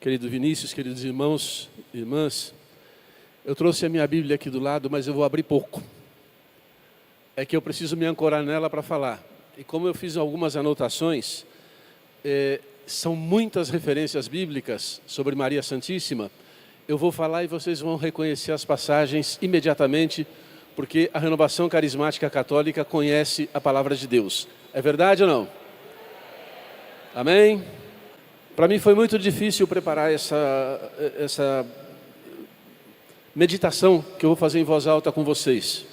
Querido Vinícius, queridos irmãos e irmãs, eu trouxe a minha Bíblia aqui do lado, mas eu vou abrir pouco. É que eu preciso me ancorar nela para falar. E como eu fiz algumas anotações, são muitas referências bíblicas sobre Maria Santíssima. Eu vou falar e vocês vão reconhecer as passagens imediatamente, porque a Renovação Carismática Católica conhece a Palavra de Deus. É verdade ou não? Amém? Para mim foi muito difícil preparar essa meditação que eu vou fazer em voz alta com vocês.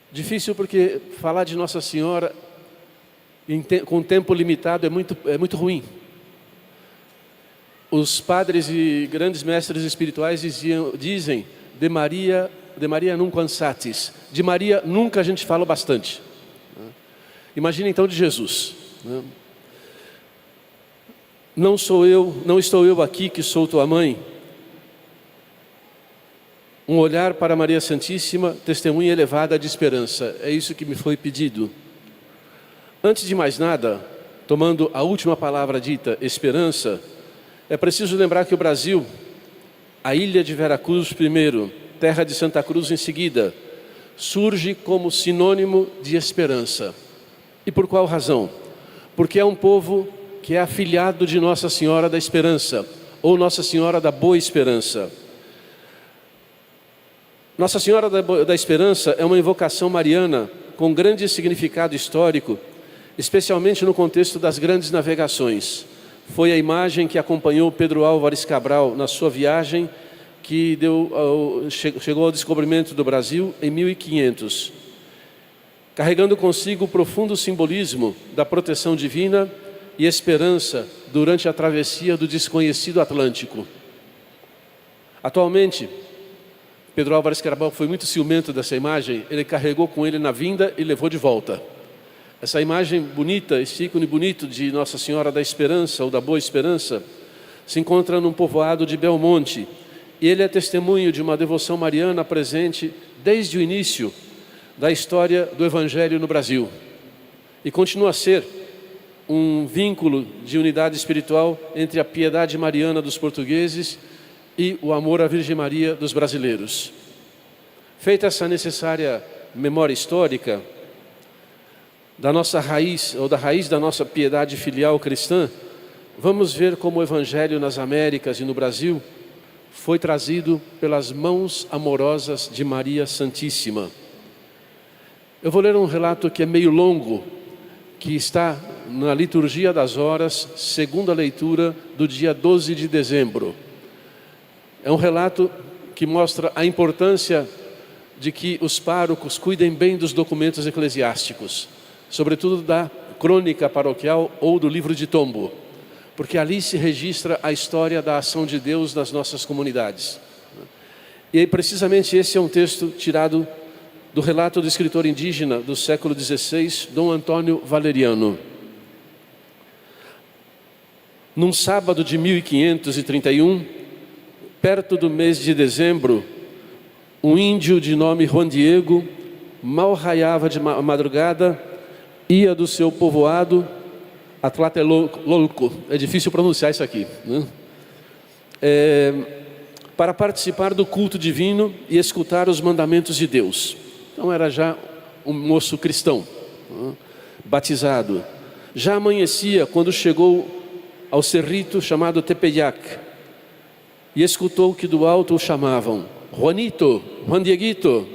Difícil porque falar de Nossa Senhora com tempo limitado é muito ruim. Os padres e grandes mestres espirituais dizem de Maria nunc cansatis. De Maria nunca a gente fala bastante. Imagina então de Jesus. Não estou eu aqui que sou tua mãe. Um olhar para Maria Santíssima, testemunha elevada de esperança. É isso que me foi pedido. Antes de mais nada, tomando a última palavra dita, esperança, é preciso lembrar que o Brasil, a ilha de Veracruz primeiro, terra de Santa Cruz em seguida, surge como sinônimo de esperança. E por qual razão? Porque é um povo que é afilhado de Nossa Senhora da Esperança, ou Nossa Senhora da Boa Esperança. Nossa Senhora da Esperança é uma invocação mariana com grande significado histórico, especialmente no contexto das grandes navegações. Foi a imagem que acompanhou Pedro Álvares Cabral na sua viagem, que chegou ao descobrimento do Brasil em 1500, carregando consigo o profundo simbolismo da proteção divina e esperança durante a travessia do desconhecido Atlântico. Atualmente, Pedro Álvares Cabral foi muito ciumento dessa imagem, ele carregou com ele na vinda e levou de volta. Essa imagem bonita, esse ícone bonito de Nossa Senhora da Esperança ou da Boa Esperança, se encontra num povoado de Belmonte, e ele é testemunho de uma devoção mariana presente desde o início da história do Evangelho no Brasil. E continua a ser um vínculo de unidade espiritual entre a piedade mariana dos portugueses e o amor à Virgem Maria dos brasileiros. Feita essa necessária memória histórica da nossa raiz, ou da raiz da nossa piedade filial cristã, vamos ver como o Evangelho nas Américas e no Brasil foi trazido pelas mãos amorosas de Maria Santíssima. Eu vou ler um relato que é meio longo, que está na Liturgia das Horas, segunda leitura do dia 12 de dezembro. É um relato que mostra a importância de que os párocos cuidem bem dos documentos eclesiásticos, sobretudo da crônica paroquial ou do livro de tombo, porque ali se registra a história da ação de Deus nas nossas comunidades. E aí, precisamente esse é um texto tirado do relato do escritor indígena do século XVI, Dom Antônio Valeriano. Num sábado de 1531, perto do mês de dezembro, um índio de nome Juan Diego, mal raiava de madrugada, ia do seu povoado a Tlatelolco, é difícil pronunciar isso aqui, né? Para participar do culto divino e escutar os mandamentos de Deus. Então era já um moço cristão, né? Batizado. Já amanhecia quando chegou ao cerrito chamado Tepeyac e escutou que do alto o chamavam: Juanito, Juan Dieguito.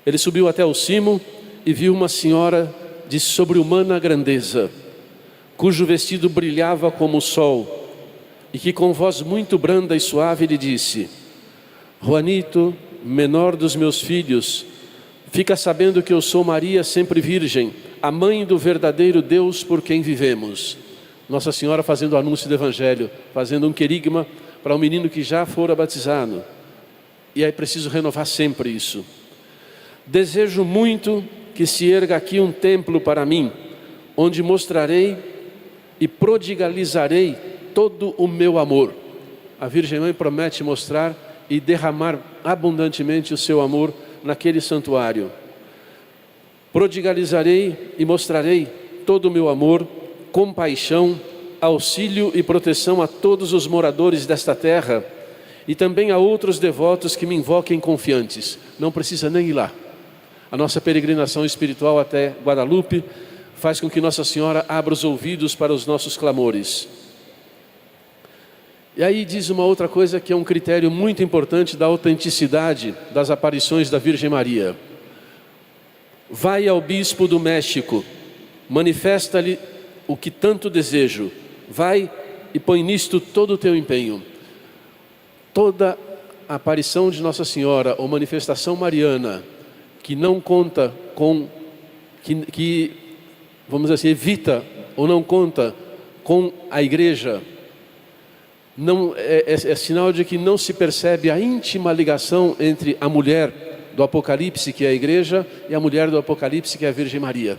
Ele subiu até o cimo e viu uma senhora de sobre-humana grandeza, cujo vestido brilhava como o sol, e que com voz muito branda e suave lhe disse: Juanito, menor dos meus filhos, fica sabendo que eu sou Maria sempre virgem, a mãe do verdadeiro Deus por quem vivemos. Nossa Senhora fazendo o anúncio do Evangelho, fazendo um querigma para um menino que já fora batizado. E é preciso renovar sempre isso. Desejo muito que se erga aqui um templo para mim, onde mostrarei e prodigalizarei todo o meu amor. A Virgem Mãe promete mostrar e derramar abundantemente o seu amor naquele santuário. Prodigalizarei e mostrarei todo o meu amor, compaixão, auxílio e proteção a todos os moradores desta terra e também a outros devotos que me invoquem confiantes. Não precisa nem ir lá. A nossa peregrinação espiritual até Guadalupe faz com que Nossa Senhora abra os ouvidos para os nossos clamores. E aí diz uma outra coisa que é um critério muito importante da autenticidade das aparições da Virgem Maria. Vai ao bispo do México, manifesta-lhe o que tanto desejo. Vai e põe nisto todo o teu empenho. Toda a aparição de Nossa Senhora ou manifestação mariana que não conta com, que vamos dizer assim, evita ou não conta com a igreja, não, é sinal de que não se percebe a íntima ligação entre a mulher do Apocalipse, que é a igreja, e a mulher do Apocalipse, que é a Virgem Maria.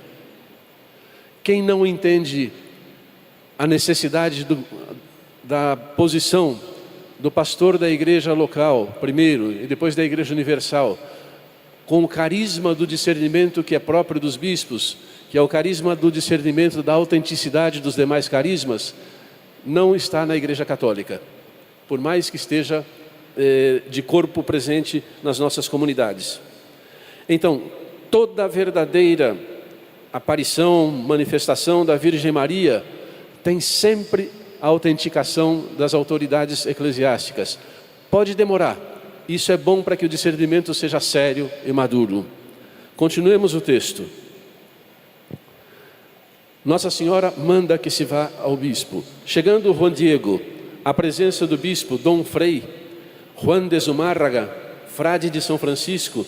Quem não entende a necessidade da posição do pastor da igreja local, primeiro, e depois da igreja universal, com o carisma do discernimento que é próprio dos bispos, que é o carisma do discernimento da autenticidade dos demais carismas, não está na igreja católica, por mais que esteja de corpo presente nas nossas comunidades. Então, toda a verdadeira aparição, manifestação da Virgem Maria tem sempre a autenticação das autoridades eclesiásticas. Pode demorar, isso é bom para que o discernimento seja sério e maduro. Continuemos o texto. Nossa Senhora manda que se vá ao bispo. Chegando Juan Diego à presença do bispo Dom Frei Juan de Zumárraga, frade de São Francisco,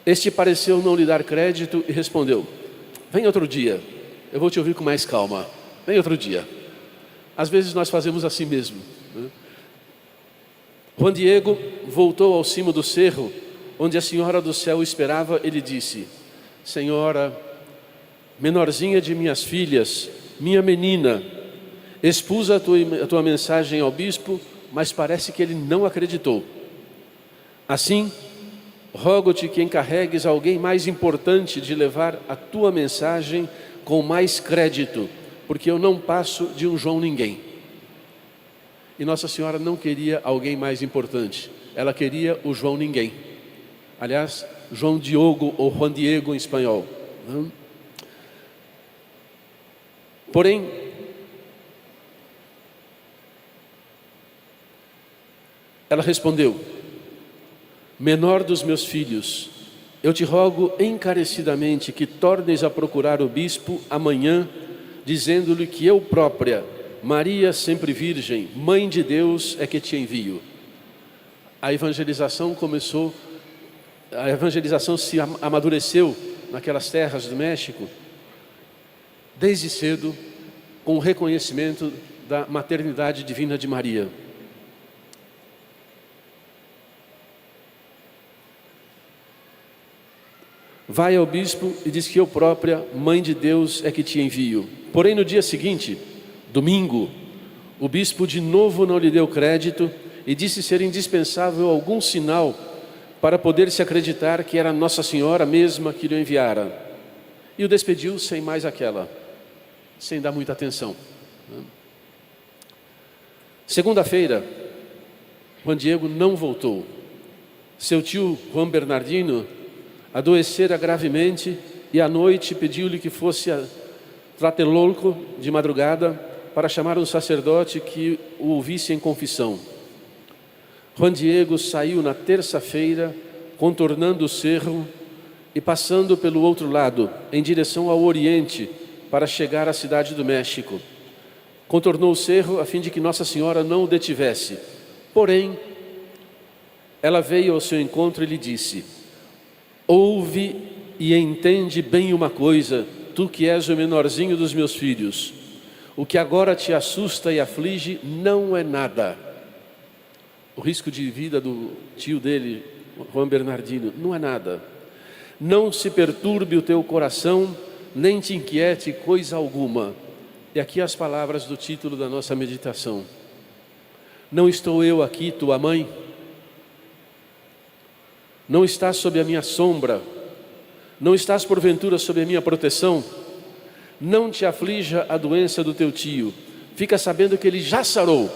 este pareceu não lhe dar crédito e respondeu: vem outro dia, eu vou te ouvir com mais calma. Vem outro dia. Às vezes nós fazemos assim mesmo, né? Juan Diego voltou ao cimo do cerro, onde a Senhora do Céu esperava. Ele disse: Senhora, menorzinha de minhas filhas, minha menina, expus a tua mensagem ao bispo, mas parece que ele não acreditou. Assim, rogo-te que encarregues alguém mais importante de levar a tua mensagem com mais crédito, porque eu não passo de um João ninguém. E Nossa Senhora não queria alguém mais importante, ela queria o João ninguém. Aliás, João Diogo ou Juan Diego em espanhol. Porém, ela respondeu: menor dos meus filhos, eu te rogo encarecidamente que tornes a procurar o bispo amanhã, dizendo-lhe que eu própria, Maria sempre virgem, mãe de Deus, é que te envio. A evangelização começou, a evangelização se amadureceu naquelas terras do México, desde cedo, com o reconhecimento da maternidade divina de Maria. Vai ao bispo e diz que eu própria, mãe de Deus, é que te envio. Porém, no dia seguinte, domingo, o bispo de novo não lhe deu crédito e disse ser indispensável algum sinal para poder se acreditar que era Nossa Senhora mesma que lhe enviara. E o despediu sem mais aquela, sem dar muita atenção. Segunda-feira, Juan Diego não voltou. Seu tio Juan Bernardino adoecera gravemente e à noite pediu-lhe que fosse a Tlatelolco de madrugada para chamar um sacerdote que o ouvisse em confissão. Juan Diego saiu na terça-feira, contornando o cerro e passando pelo outro lado, em direção ao oriente, para chegar à cidade do México. Contornou o cerro a fim de que Nossa Senhora não o detivesse. Porém, ela veio ao seu encontro e lhe disse: ouve e entende bem uma coisa, tu que és o menorzinho dos meus filhos. O que agora te assusta e aflige não é nada. O risco de vida do tio dele, Juan Bernardino, não é nada. Não se perturbe o teu coração, nem te inquiete coisa alguma. E aqui as palavras do título da nossa meditação. Não estou eu aqui, tua mãe? Não estás sob a minha sombra? Não estás porventura sob a minha proteção? Não te aflija a doença do teu tio. fica sabendo que ele já sarou.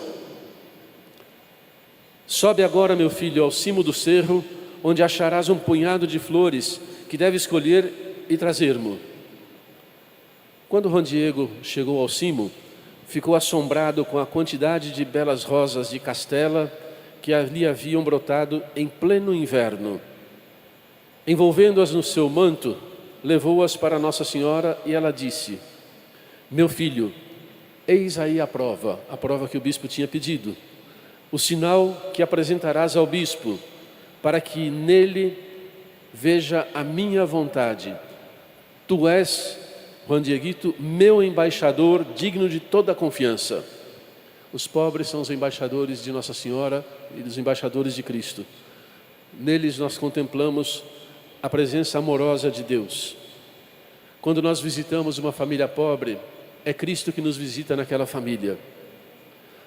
Sobe agora, meu filho, ao cimo do cerro, onde acharás um punhado de flores que deve escolher e trazer-mo. Quando Juan Diego chegou ao cimo, ficou assombrado com a quantidade de belas rosas de castela que ali haviam brotado em pleno inverno. Envolvendo-as no seu manto, levou-as para Nossa Senhora e ela disse: meu filho, eis aí a prova que o bispo tinha pedido, o sinal que apresentarás ao bispo, para que nele veja a minha vontade. Tu és, Juan Dieguito, meu embaixador, digno de toda a confiança. Os pobres são os embaixadores de Nossa Senhora e dos embaixadores de Cristo. Neles nós contemplamos a presença amorosa de Deus. Quando nós visitamos uma família pobre, é Cristo que nos visita naquela família.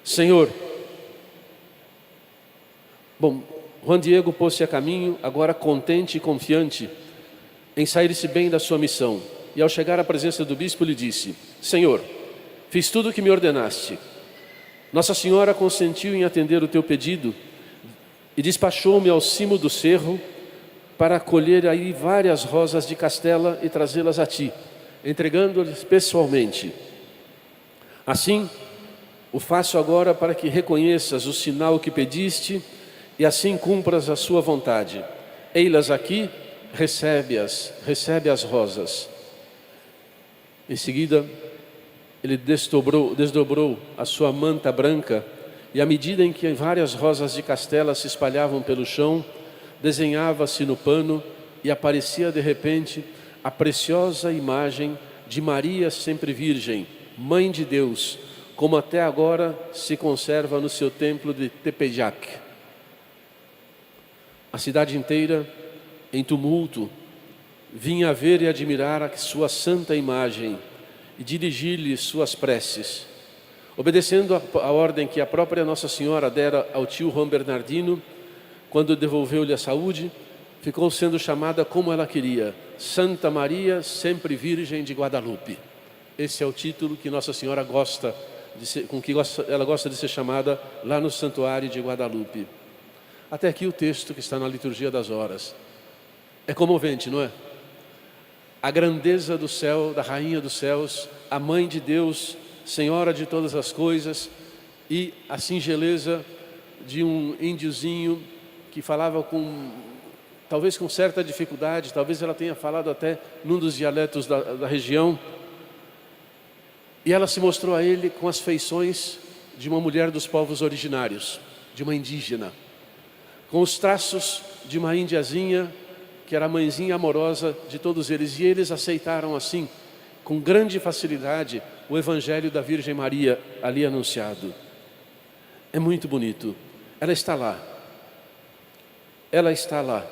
Senhor, Juan Diego pôs-se a caminho, agora contente e confiante em sair-se bem da sua missão. E ao chegar à presença do bispo lhe disse: Senhor, fiz tudo o que me ordenaste. Nossa Senhora consentiu em atender o teu pedido e despachou-me ao cimo do cerro para colher aí várias rosas de castela e trazê-las a ti, entregando-lhes pessoalmente. Assim, o faço agora para que reconheças o sinal que pediste e assim cumpras a sua vontade. Ei-las aqui, recebe as rosas. Em seguida, ele desdobrou a sua manta branca e, à medida em que várias rosas de castela se espalhavam pelo chão, desenhava-se no pano e aparecia de repente a preciosa imagem de Maria sempre Virgem, Mãe de Deus, como até agora se conserva no seu templo de Tepeyac. A cidade inteira, em tumulto, vinha ver e admirar a sua santa imagem e dirigir-lhe suas preces. Obedecendo a ordem que a própria Nossa Senhora dera ao tio Juan Bernardino, quando devolveu-lhe a saúde, ficou sendo chamada como ela queria: Santa Maria, sempre Virgem de Guadalupe. Esse é o título que Nossa Senhora gosta de ser, ela gosta de ser chamada lá no Santuário de Guadalupe. Até aqui o texto que está na liturgia das horas. É comovente, não é? A grandeza do céu, da Rainha dos Céus, a Mãe de Deus, Senhora de todas as coisas, e a singeleza de um índiozinho que falava talvez com certa dificuldade, talvez ela tenha falado até num dos dialetos da região, e ela se mostrou a ele com as feições de uma mulher dos povos originários, de uma indígena, com os traços de uma índiazinha, que era a mãezinha amorosa de todos eles, e eles aceitaram assim, com grande facilidade, o Evangelho da Virgem Maria ali anunciado. É muito bonito. Ela está lá,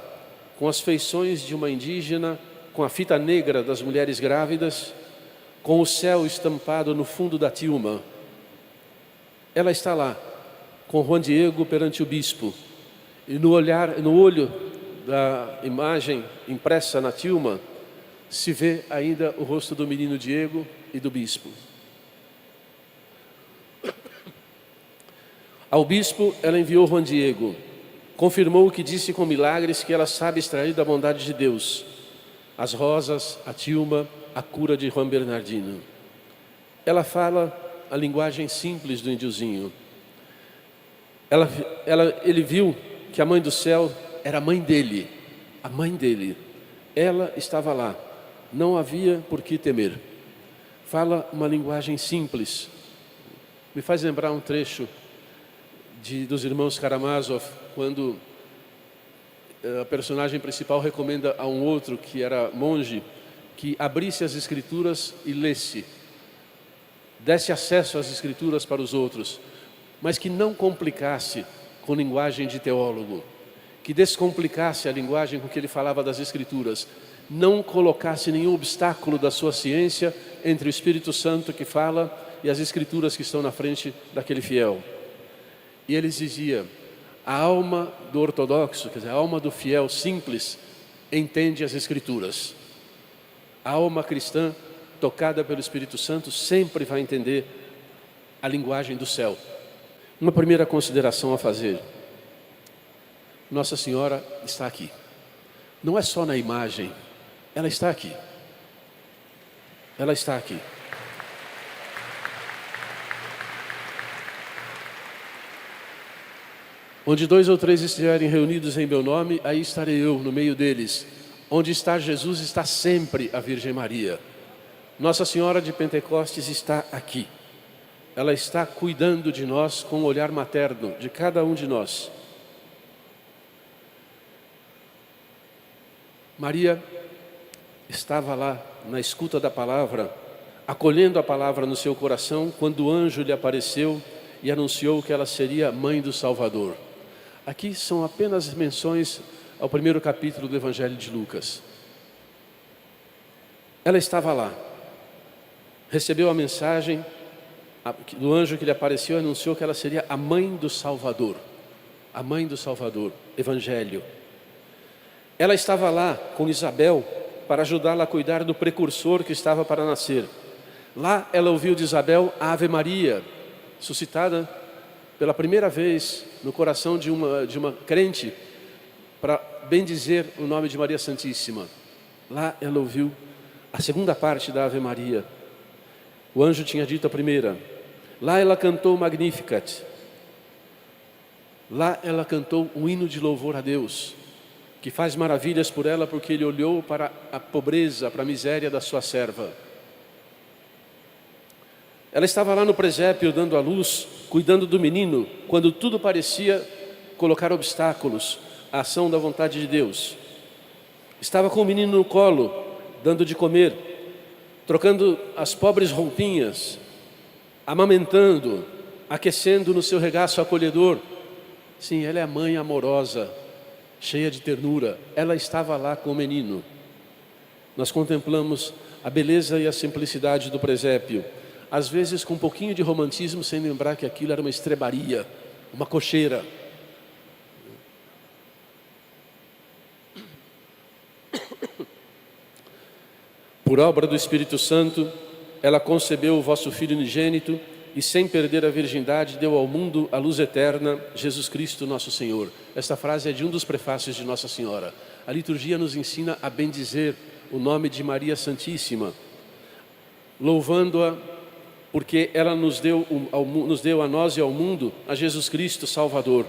com as feições de uma indígena, com a fita negra das mulheres grávidas, com o céu estampado no fundo da tilma. Ela está lá, com Juan Diego perante o bispo, e no olho da imagem impressa na tilma, se vê ainda o rosto do menino Diego e do bispo. Ao bispo, ela enviou Juan Diego, confirmou o que disse com milagres que ela sabe extrair da bondade de Deus: as rosas, a tilma, a cura de Juan Bernardino. Ela fala a linguagem simples do índiozinho. Ele viu que a Mãe do Céu era a mãe dele, a mãe dele. Ela estava lá, não havia por que temer. Fala uma linguagem simples. Me faz lembrar um trecho dos irmãos Karamazov, quando a personagem principal recomenda a um outro que era monge que abrisse as escrituras e lesse, desse acesso às escrituras para os outros, mas que não complicasse com linguagem de teólogo, que descomplicasse a linguagem com que ele falava das escrituras, não colocasse nenhum obstáculo da sua ciência entre o Espírito Santo que fala e as escrituras que estão na frente daquele fiel. E ele dizia: a alma do ortodoxo, quer dizer, a alma do fiel simples, entende as escrituras. A alma cristã, tocada pelo Espírito Santo, sempre vai entender a linguagem do céu. Uma primeira consideração a fazer. Nossa Senhora está aqui. Não é só na imagem, ela está aqui. Ela está aqui. Onde 2 ou 3 estiverem reunidos em meu nome, aí estarei eu no meio deles. Onde está Jesus, está sempre a Virgem Maria. Nossa Senhora de Pentecostes está aqui. Ela está cuidando de nós com o olhar materno, de cada um de nós. Maria estava lá na escuta da palavra, acolhendo a palavra no seu coração, quando o anjo lhe apareceu e anunciou que ela seria mãe do Salvador. Aqui são apenas menções ao primeiro capítulo do Evangelho de Lucas. Ela estava lá, recebeu a mensagem do anjo que lhe apareceu e anunciou que ela seria a mãe do Salvador. A mãe do Salvador, Evangelho. Ela estava lá com Isabel para ajudá-la a cuidar do precursor que estava para nascer. Lá ela ouviu de Isabel a Ave Maria, suscitada pela primeira vez no coração de uma crente, para bendizer o nome de Maria Santíssima. Lá ela ouviu a segunda parte da Ave Maria. O anjo tinha dito a primeira. Lá ela cantou o Magnificat. Lá ela cantou um hino de louvor a Deus, que faz maravilhas por ela, porque ele olhou para a pobreza, para a miséria da sua serva. Ela estava lá no presépio dando à luz, cuidando do menino, quando tudo parecia colocar obstáculos à ação da vontade de Deus. Estava com o menino no colo, dando de comer, trocando as pobres roupinhas, amamentando, aquecendo no seu regaço acolhedor. Sim, ela é a mãe amorosa, cheia de ternura. Ela estava lá com o menino. Nós contemplamos a beleza e a simplicidade do presépio, às vezes com um pouquinho de romantismo, sem lembrar que aquilo era uma estrebaria, uma cocheira. Por obra do Espírito Santo, ela concebeu o vosso Filho unigênito e, sem perder a virgindade, deu ao mundo a luz eterna, Jesus Cristo nosso Senhor. Esta frase é de um dos prefácios de Nossa Senhora. A liturgia nos ensina a bendizer o nome de Maria Santíssima, louvando-a porque ela nos deu a nós e ao mundo a Jesus Cristo Salvador.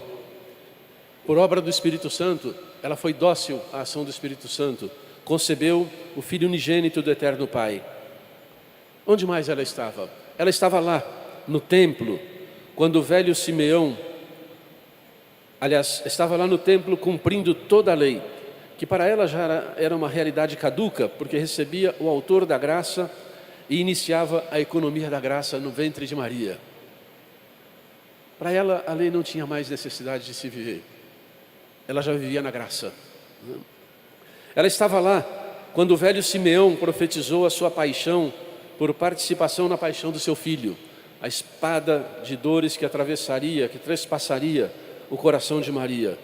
Por obra do Espírito Santo, ela foi dócil à ação do Espírito Santo, concebeu o Filho unigênito do Eterno Pai. Onde mais ela estava? Ela estava lá, no templo, quando o velho Simeão, estava lá no templo cumprindo toda a lei, que para ela já era uma realidade caduca, porque recebia o autor da graça e iniciava a economia da graça no ventre de Maria. Para ela, a lei não tinha mais necessidade de se viver. Ela já vivia na graça. Ela estava lá quando o velho Simeão profetizou a sua paixão por participação na paixão do seu filho, a espada de dores que atravessaria, que trespassaria o coração de Maria.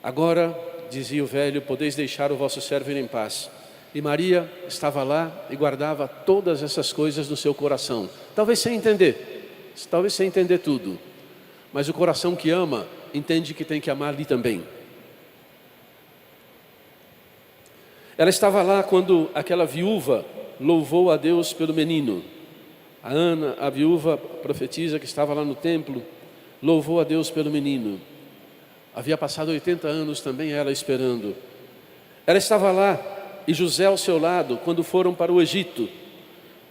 Agora, dizia o velho, podeis deixar o vosso servo ir em paz. E Maria estava lá e guardava todas essas coisas no seu coração. Talvez sem entender tudo. Mas o coração que ama, entende que tem que amar ali também. Ela estava lá quando aquela viúva louvou a Deus pelo menino. A Ana, a viúva profetiza que estava lá no templo, louvou a Deus pelo menino. Havia passado 80 anos também ela esperando. Ela estava lá e José ao seu lado quando foram para o Egito,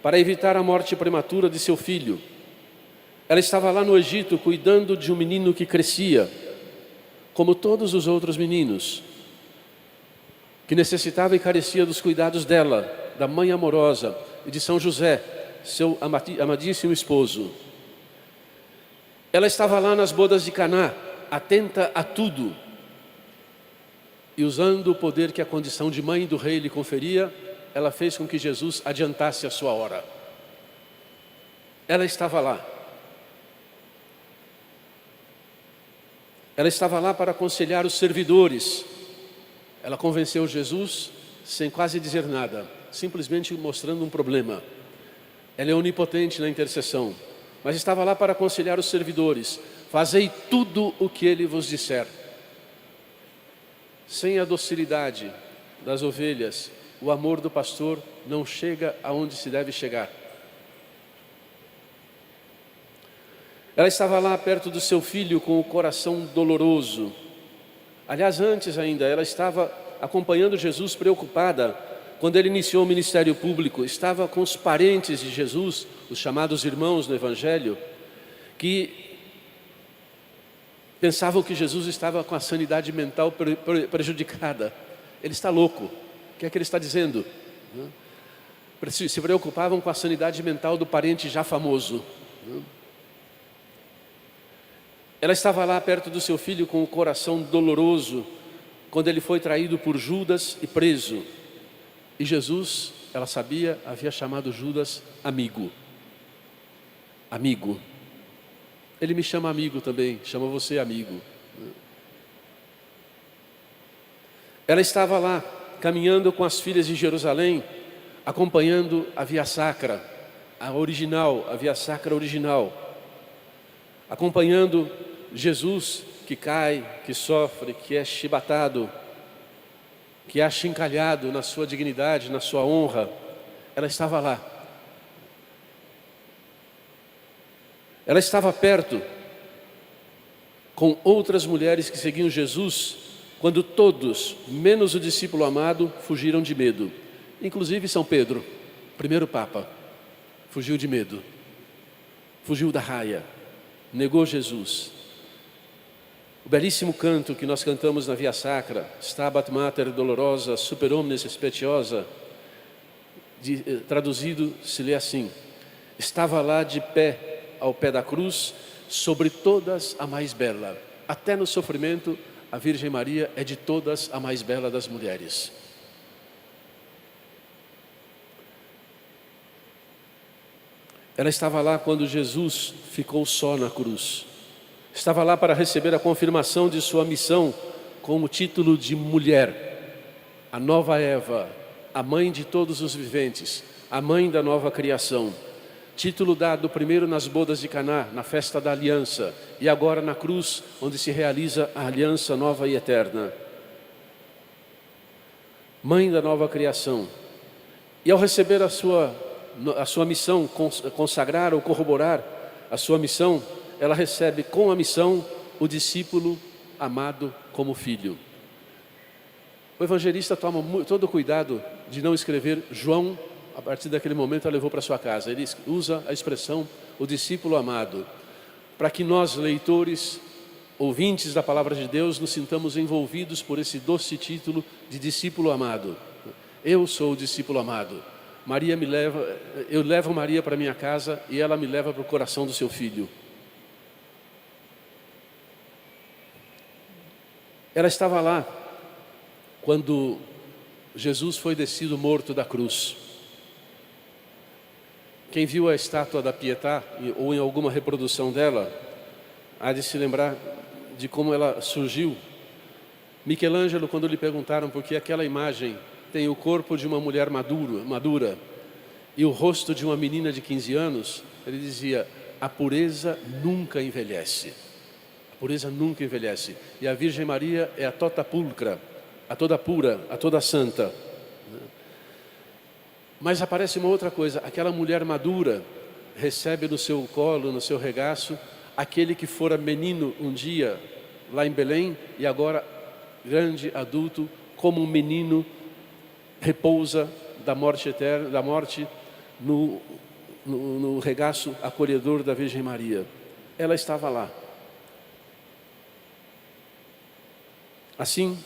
para evitar a morte prematura de seu filho. Ela estava lá no Egito cuidando de um menino que crescia, como todos os outros meninos, que necessitava e carecia dos cuidados dela, da mãe amorosa e de São José, seu amadíssimo esposo. Ela estava lá nas bodas de Caná, atenta a tudo, e usando o poder que a condição de mãe do rei lhe conferia, ela fez com que Jesus adiantasse a sua hora. Ela estava lá. Ela estava lá para aconselhar os servidores. Ela convenceu Jesus sem quase dizer nada, simplesmente mostrando um problema. Ela é onipotente na intercessão. mas estava lá para aconselhar os servidores: fazei tudo o que ele vos disser. Sem a docilidade das ovelhas, o amor do pastor não chega aonde se deve chegar. Ela estava lá perto do seu filho com o coração doloroso. Aliás, antes ainda, ela estava acompanhando Jesus preocupada. Quando ele iniciou o ministério público, estava com os parentes de Jesus, os chamados irmãos no Evangelho, que pensavam que Jesus estava com a sanidade mental prejudicada. Ele está louco. O que é que ele está dizendo? Se preocupavam com a sanidade mental do parente já famoso. Ela estava lá perto do seu filho com o coração doloroso, quando ele foi traído por Judas e preso. E Jesus, ela sabia, havia chamado Judas amigo. Amigo. Ele me chama amigo também, chama você amigo. Ela estava lá, caminhando com as filhas de Jerusalém, acompanhando a Via Sacra, a original, a Via Sacra original. Acompanhando Jesus que cai, que sofre, que é chibatado, que é achincalhado na sua dignidade, na sua honra. Ela estava lá. Ela estava perto com outras mulheres que seguiam Jesus, quando todos, menos o discípulo amado, fugiram de medo. Inclusive São Pedro, primeiro Papa, fugiu de medo, fugiu da raia, negou Jesus. O belíssimo canto que nós cantamos na Via Sacra, Stabat Mater Dolorosa, Super Omnes Speciosa, traduzido se lê assim: estava lá de pé ao pé da cruz, sobre todas a mais bela. Até no sofrimento, a Virgem Maria é de todas a mais bela das mulheres. Ela estava lá quando Jesus ficou só na cruz. Estava lá para receber a confirmação de sua missão com o título de mulher, a nova Eva, a mãe de todos os viventes, a mãe da nova criação. Título dado primeiro nas bodas de Caná, na festa da aliança, e agora na cruz, onde se realiza a aliança nova e eterna. Mãe da nova criação. E ao receber a sua missão, consagrar ou corroborar a sua missão, ela recebe com a missão o discípulo amado como filho. O evangelista toma todo o cuidado de não escrever João. A partir daquele momento, ela levou para sua casa. Ele usa a expressão o discípulo amado, para que nós, leitores, ouvintes da palavra de Deus, nos sintamos envolvidos por esse doce título de discípulo amado. Eu sou o discípulo amado. Eu levo Maria para minha casa e ela me leva para o coração do seu filho. Ela estava lá quando Jesus foi descido morto da cruz. Quem viu a estátua da Pietà, ou em alguma reprodução dela, há de se lembrar de como ela surgiu. Michelangelo, quando lhe perguntaram por que aquela imagem tem o corpo de uma mulher madura e o rosto de uma menina de 15 anos, ele dizia: a pureza nunca envelhece. A pureza nunca envelhece. E a Virgem Maria é a tota pulcra, a toda pura, a toda santa. Mas aparece uma outra coisa: aquela mulher madura recebe no seu colo, no seu regaço, aquele que fora menino um dia lá em Belém e agora grande adulto, como um menino, repousa da morte eterna, da morte no regaço acolhedor da Virgem Maria. Ela estava lá. Assim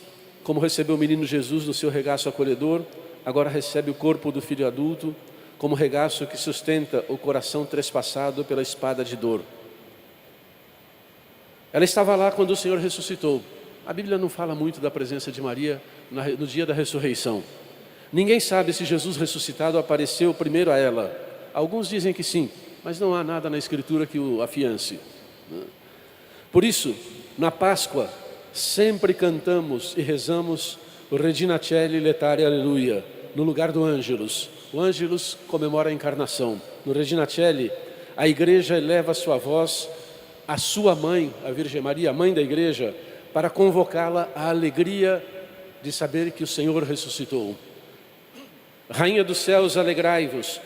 como recebeu o menino Jesus no seu regaço acolhedor, agora recebe o corpo do filho adulto como regaço que sustenta o coração trespassado pela espada de dor. Ela estava lá quando o Senhor ressuscitou. A Bíblia não fala muito da presença de Maria no dia da ressurreição. Ninguém sabe se Jesus ressuscitado apareceu primeiro a ela. Alguns dizem que sim, mas não há nada na Escritura que o afiance. Por isso, na Páscoa, sempre cantamos e rezamos o Regina Coeli Letare Aleluia, no lugar do Ângelus. O Ângelus comemora a encarnação. No Regina Coeli, A igreja eleva sua voz à sua mãe, a Virgem Maria, a mãe da igreja, para convocá-la à alegria de saber que o Senhor ressuscitou. Rainha dos céus, alegrai-vos,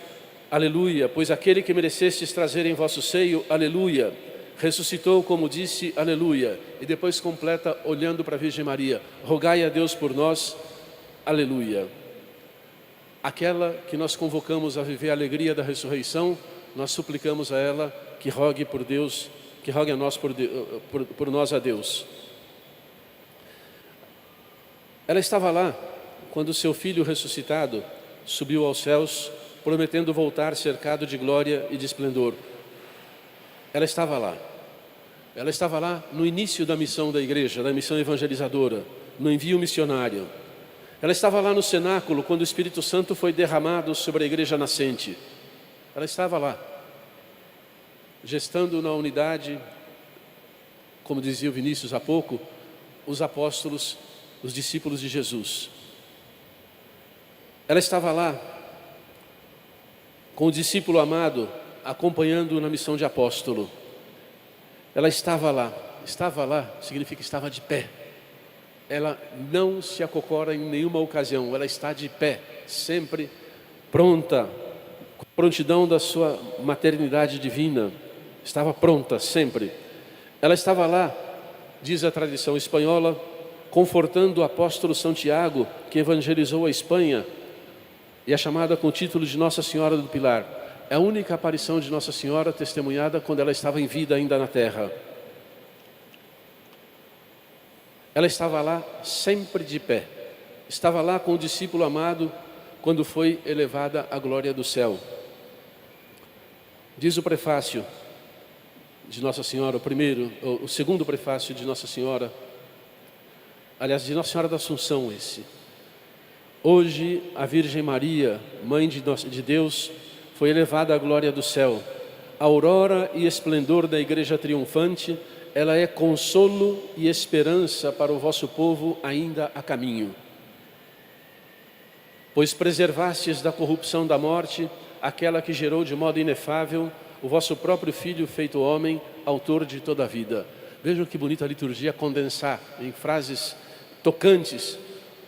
aleluia, pois aquele que merecestes trazer em vosso seio, aleluia, ressuscitou como disse, aleluia. E depois completa olhando para a Virgem Maria, rogai a Deus por nós, aleluia. Aquela que nós convocamos a viver a alegria da ressurreição, nós suplicamos a ela que rogue por Deus, que rogue a nós por nós a Deus. Ela estava lá quando seu filho ressuscitado subiu aos céus, prometendo voltar cercado de glória e de esplendor. Ela estava lá. Ela estava lá no início da missão da igreja, da missão evangelizadora, no envio missionário. Ela estava lá no cenáculo quando o Espírito Santo foi derramado sobre a igreja nascente. Ela estava lá, gestando na unidade, como dizia o Vinícius há pouco, os apóstolos, os discípulos de Jesus. Ela estava lá com o discípulo amado, acompanhando na missão de apóstolo. Ela estava lá significa que estava de pé. Ela não se acocora em nenhuma ocasião, ela está de pé, sempre pronta, com prontidão da sua maternidade divina, estava pronta sempre. Ela estava lá, diz a tradição espanhola, confortando o apóstolo Santiago, que evangelizou a Espanha, e é chamada com o título de Nossa Senhora do Pilar. É a única aparição de Nossa Senhora testemunhada quando ela estava em vida ainda na terra. Ela estava lá sempre de pé. Estava lá com o discípulo amado quando foi elevada à glória do céu. Diz o prefácio de Nossa Senhora, o segundo prefácio de Nossa Senhora, aliás, de Nossa Senhora da Assunção esse. Hoje a Virgem Maria, Mãe de Deus, foi elevada à glória do céu. A aurora e esplendor da igreja triunfante, ela é consolo e esperança para o vosso povo ainda a caminho. Pois preservastes da corrupção da morte aquela que gerou de modo inefável o vosso próprio Filho feito homem, autor de toda a vida. Vejam que bonita a liturgia condensar em frases tocantes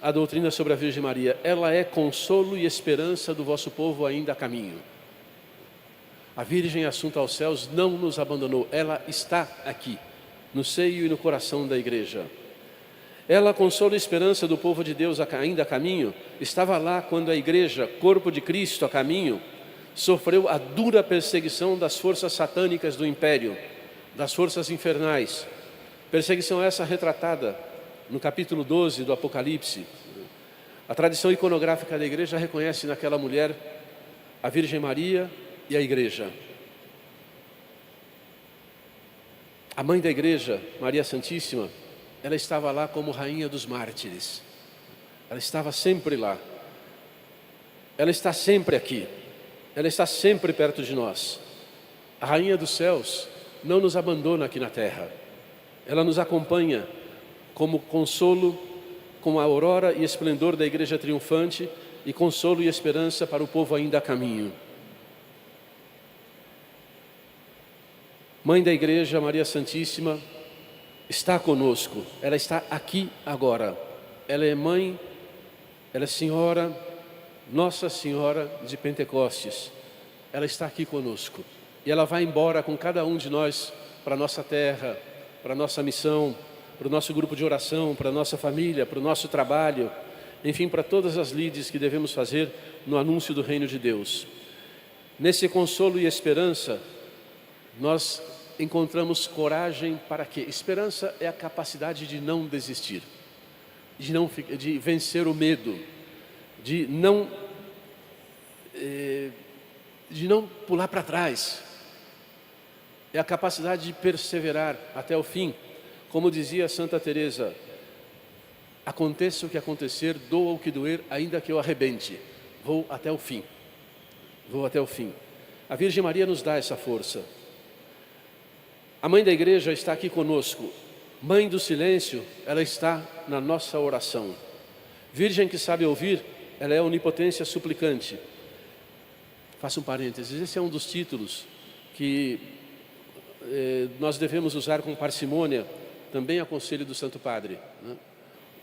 a doutrina sobre a Virgem Maria. Ela é consolo e esperança do vosso povo ainda a caminho. A Virgem assunta aos céus não nos abandonou, ela está aqui, no seio e no coração da igreja. Ela, consolo e esperança do povo de Deus ainda a caminho, estava lá quando a igreja, corpo de Cristo a caminho, sofreu a dura perseguição das forças satânicas do império, das forças infernais. Perseguição essa retratada no capítulo 12 do Apocalipse. A tradição iconográfica da igreja reconhece naquela mulher a Virgem Maria e a igreja. A mãe da igreja, Maria Santíssima, ela estava lá como rainha dos mártires. Ela estava sempre lá. Ela está sempre aqui. Ela está sempre perto de nós. A rainha dos céus não nos abandona aqui na terra. Ela nos acompanha como consolo, como a aurora e esplendor da igreja triunfante e consolo e esperança para o povo ainda a caminho. Mãe da igreja, Maria Santíssima, está conosco, ela está aqui agora. Ela é mãe, ela é senhora, Nossa Senhora de Pentecostes. Ela está aqui conosco. E ela vai embora com cada um de nós para a nossa terra, para a nossa missão, para o nosso grupo de oração, para a nossa família, para o nosso trabalho, enfim, para todas as lides que devemos fazer no anúncio do reino de Deus. Nesse consolo e esperança, nós encontramos coragem para quê? Esperança é a capacidade de não desistir, de vencer o medo, de não pular para trás. É a capacidade de perseverar até o fim. Como dizia Santa Teresa, aconteça o que acontecer, doa o que doer, ainda que eu arrebente. Vou até o fim. Vou até o fim. A Virgem Maria nos dá essa força. A mãe da igreja está aqui conosco. Mãe do silêncio, ela está na nossa oração. Virgem que sabe ouvir, ela é a onipotência suplicante. Faço um parênteses, esse é um dos títulos que nós devemos usar com parcimônia, também a conselho do Santo Padre, né?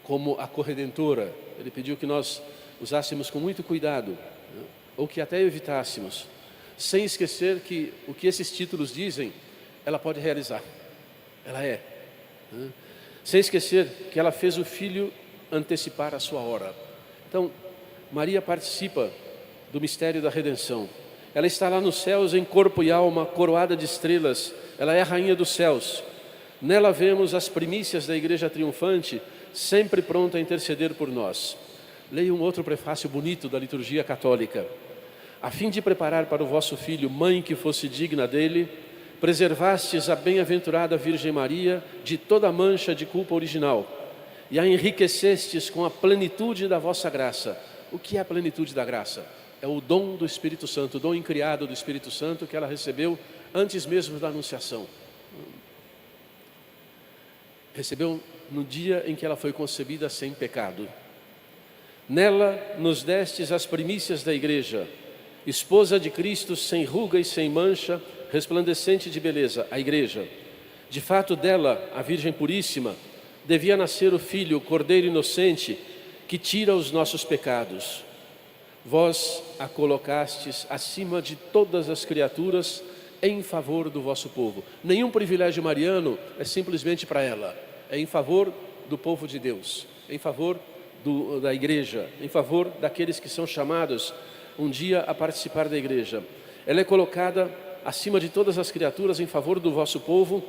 Como a corredentora. Ele pediu que nós usássemos com muito cuidado, né? Ou que até evitássemos, sem esquecer que o que esses títulos dizem, ela pode realizar, ela é, né? Sem esquecer que ela fez o Filho antecipar a sua hora. Então, Maria participa do mistério da redenção. Ela está lá nos céus em corpo e alma, coroada de estrelas. Ela é a rainha dos céus. Nela vemos as primícias da igreja triunfante, sempre pronta a interceder por nós. Leia um outro prefácio bonito da liturgia católica. A fim de preparar para o vosso filho mãe que fosse digna dele, preservastes a bem-aventurada Virgem Maria de toda mancha de culpa original e a enriquecestes com a plenitude da vossa graça. O que é a plenitude da graça? É o dom do Espírito Santo, o dom incriado do Espírito Santo que ela recebeu antes mesmo da Anunciação. Recebeu no dia em que ela foi concebida sem pecado. Nela nos destes as primícias da igreja, esposa de Cristo sem ruga e sem mancha, resplandecente de beleza, a igreja. De fato dela, a Virgem Puríssima, devia nascer o Filho, o Cordeiro inocente, que tira os nossos pecados. Vós a colocastes acima de todas as criaturas em favor do vosso povo. Nenhum privilégio mariano é simplesmente para ela, é em favor do povo de Deus, em favor da igreja, em favor daqueles que são chamados um dia a participar da igreja. Ela é colocada acima de todas as criaturas em favor do vosso povo,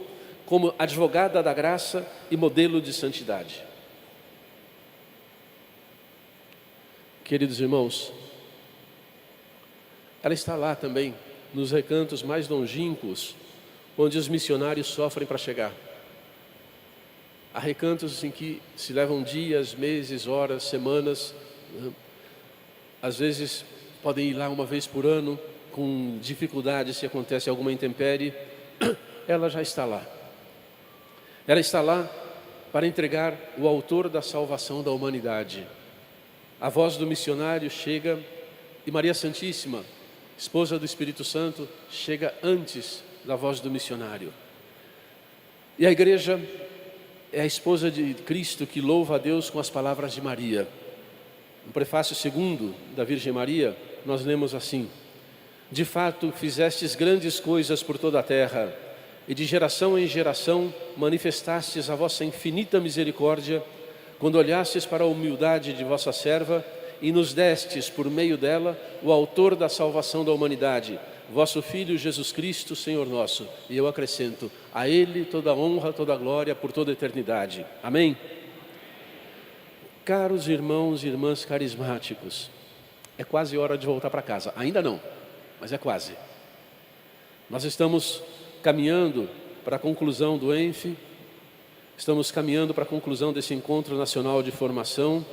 como advogada da graça e modelo de santidade. Queridos irmãos, ela está lá também, nos recantos mais longínquos, onde os missionários sofrem para chegar. Há recantos em que se levam dias, meses, horas, semanas, né? Às vezes podem ir lá uma vez por ano, com dificuldade se acontece alguma intempérie. Ela já está lá. Ela está lá para entregar o autor da salvação da humanidade. A voz do missionário chega e Maria Santíssima, esposa do Espírito Santo, chega antes da voz do missionário. E a igreja é a esposa de Cristo que louva a Deus com as palavras de Maria. No prefácio 2 da Virgem Maria, nós lemos assim: de fato, fizestes grandes coisas por toda a terra, e de geração em geração manifestastes a vossa infinita misericórdia, quando olhastes para a humildade de vossa serva e nos destes, por meio dela, o autor da salvação da humanidade, vosso Filho Jesus Cristo, Senhor nosso. E eu acrescento, a Ele toda a honra, toda a glória, por toda a eternidade. Amém? Caros irmãos e irmãs carismáticos, é quase hora de voltar para casa. Ainda não, mas é quase. Nós estamos caminhando para a conclusão do ENF, estamos caminhando para a conclusão desse Encontro Nacional de Formação.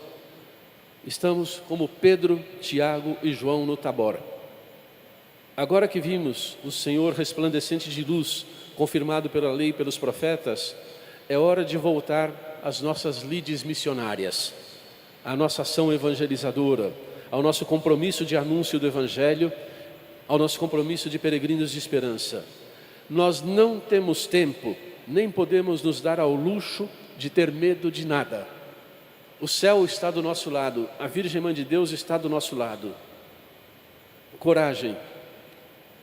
Estamos como Pedro, Tiago e João no Tabor. Agora que vimos o Senhor resplandecente de luz, confirmado pela lei e pelos profetas, é hora de voltar às nossas lides missionárias, à nossa ação evangelizadora, ao nosso compromisso de anúncio do Evangelho, ao nosso compromisso de peregrinos de esperança. Nós não temos tempo, nem podemos nos dar ao luxo de ter medo de nada. O céu está do nosso lado, a Virgem Mãe de Deus está do nosso lado. Coragem,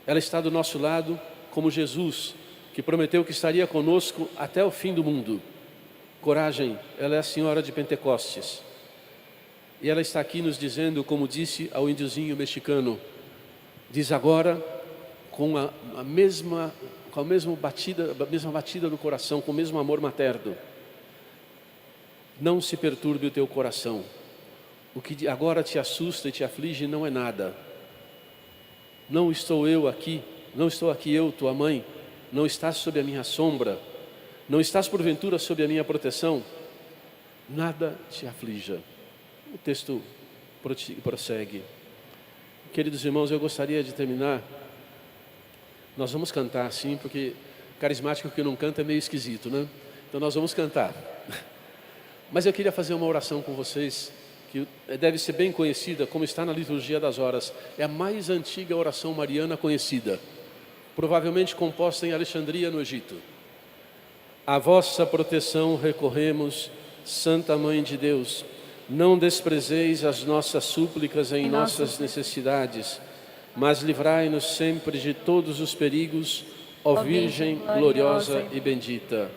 ela está do nosso lado como Jesus, que prometeu que estaria conosco até o fim do mundo. Coragem, ela é a Senhora de Pentecostes. E ela está aqui nos dizendo, como disse ao índiozinho mexicano, diz agora com a mesma batida do coração, com o mesmo amor materno: não se perturbe o teu coração. O que agora te assusta e te aflige não é nada. Não estou aqui eu, tua mãe, não estás sob a minha sombra, não estás porventura sob a minha proteção, nada te aflija. O texto prossegue. Queridos irmãos, eu gostaria de terminar. Nós vamos cantar sim, porque carismático que não canta é meio esquisito, né? Então nós vamos cantar. Mas eu queria fazer uma oração com vocês, que deve ser bem conhecida, como está na liturgia das horas. É a mais antiga oração mariana conhecida. provavelmente composta em Alexandria, no Egito. À vossa proteção recorremos, Santa Mãe de Deus. Não desprezeis as nossas súplicas em nossas necessidades, mas livrai-nos sempre de todos os perigos, ó Virgem gloriosa e bendita.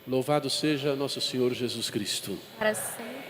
Louvado seja nosso Senhor Jesus Cristo. Para sempre